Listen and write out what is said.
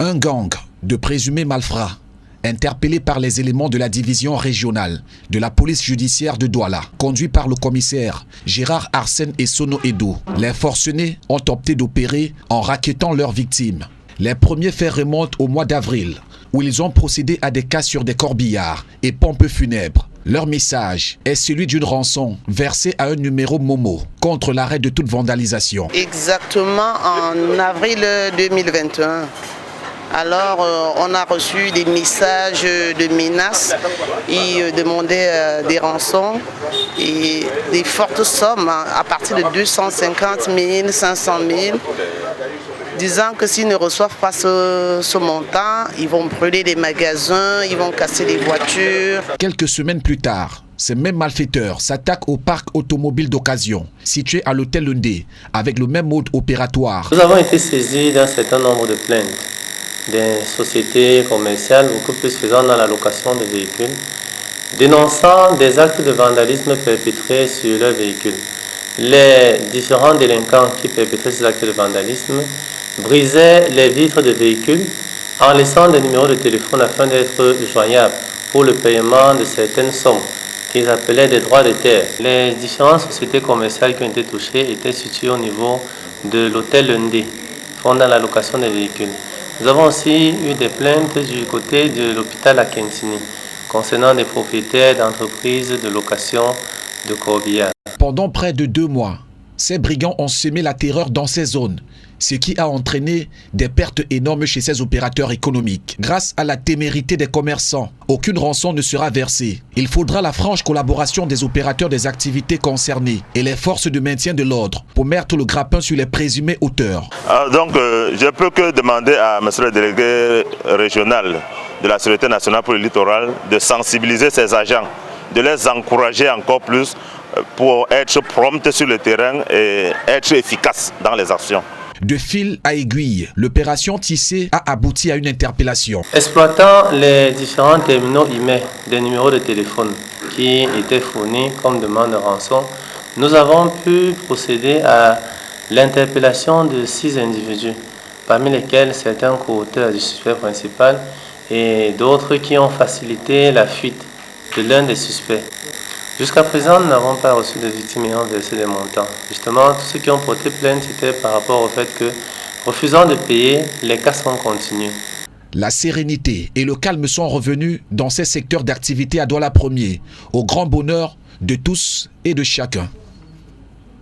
Un gang de présumés malfrats, interpellés par les éléments de la division régionale de la police judiciaire de Douala, conduit par le commissaire Gérard Arsène Essono Edo. Les forcenés ont opté d'opérer en racketant leurs victimes. Les premiers faits remontent au mois d'avril, où ils ont procédé à des casses sur des corbillards et pompes funèbres. Leur message est celui d'une rançon versée à un numéro Momo contre l'arrêt de toute vandalisation. Exactement en avril 2021. Alors, on a reçu des messages de menaces. Ils demandaient des rançons et des fortes sommes à partir de 250 000, 500 000, disant que s'ils ne reçoivent pas ce montant, ils vont brûler des magasins, ils vont casser des voitures. Quelques semaines plus tard, ces mêmes malfaiteurs s'attaquent au parc automobile d'occasion, situé à l'hôtel Lundé, avec le même mode opératoire. Nous avons été saisis d'un certain nombre de plaintes des sociétés commerciales, beaucoup plus faisant dans la location de véhicules, dénonçant des actes de vandalisme perpétrés sur leurs véhicules. Les différents délinquants qui perpétraient ces actes de vandalisme brisaient les vitres de véhicules en laissant des numéros de téléphone afin d'être joignables pour le paiement de certaines sommes qu'ils appelaient des droits de terre. Les différentes sociétés commerciales qui ont été touchées étaient situées au niveau de l'hôtel Lundé, fondant la location des véhicules. Nous avons aussi eu des plaintes du côté de l'hôpital à Kentini concernant des propriétaires d'entreprises de location de corbillards. Pendant près de 2 mois, ces brigands ont semé la terreur dans ces zones, ce qui a entraîné des pertes énormes chez ces opérateurs économiques. Grâce à la témérité des commerçants, aucune rançon ne sera versée. Il faudra la franche collaboration des opérateurs des activités concernées et les forces de maintien de l'ordre pour mettre le grappin sur les présumés auteurs. Je peux que demander à M. le délégué régional de la Sûreté nationale pour le littoral de sensibiliser ses agents, de les encourager encore plus pour être promptes sur le terrain et être efficaces dans les actions. De fil à aiguille, l'opération tissée a abouti à une interpellation. Exploitant les différents terminaux IMEI des numéros de téléphone qui étaient fournis comme demande de rançon, nous avons pu procéder à l'interpellation de 6 individus, parmi lesquels certains co-auteurs du suspect principal et d'autres qui ont facilité la fuite de l'un des suspects. Jusqu'à présent, nous n'avons pas reçu de victimes ayant versé des montants. Justement, tous ceux qui ont porté plainte, c'était par rapport au fait que, refusant de payer, les casses ont continué. La sérénité et le calme sont revenus dans ces secteurs d'activité à Douala 1er, au grand bonheur de tous et de chacun.